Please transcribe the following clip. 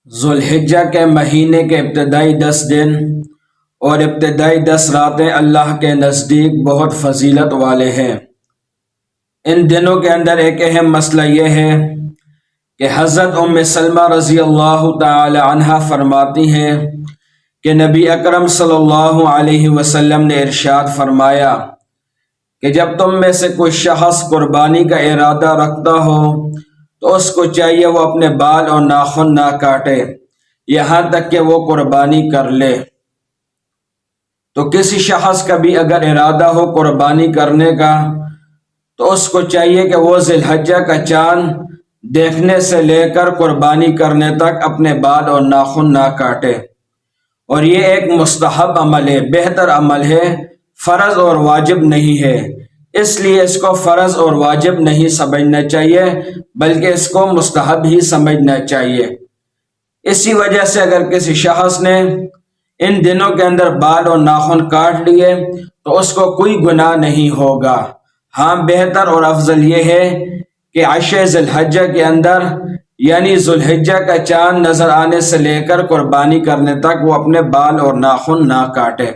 ذوالحجہ کے مہینے کے ابتدائی 10 دن اور ابتدائی 10 راتیں اللہ کے نزدیک بہت فضیلت والے ہیں۔ ان دنوں کے اندر ایک اہم مسئلہ یہ ہے کہ حضرت ام سلمہ رضی اللہ تعالی عنہا فرماتی ہیں کہ نبی اکرم صلی اللہ علیہ وسلم نے ارشاد فرمایا کہ جب تم میں سے کوئی شخص قربانی کا ارادہ رکھتا ہو تو اس کو چاہیے وہ اپنے بال اور ناخن نہ کاٹے یہاں تک کہ وہ قربانی کر لے۔ تو کسی شخص کا بھی اگر ارادہ ہو قربانی کرنے کا تو اس کو چاہیے کہ وہ ذی الحجہ کا چاند دیکھنے سے لے کر قربانی کرنے تک اپنے بال اور ناخن نہ کاٹے، اور یہ ایک مستحب عمل ہے، بہتر عمل ہے، فرض اور واجب نہیں ہے۔ اس لیے اس کو فرض اور واجب نہیں سمجھنا چاہیے بلکہ اس کو مستحب ہی سمجھنا چاہیے۔ اسی وجہ سے اگر کسی شخص نے ان دنوں کے اندر بال اور ناخن کاٹ لیے تو اس کو کوئی گناہ نہیں ہوگا۔ ہاں، بہتر اور افضل یہ ہے کہ 10 ذی الحجہ کے اندر یعنی ذوالحجہ کا چاند نظر آنے سے لے کر قربانی کرنے تک وہ اپنے بال اور ناخن نہ کاٹے۔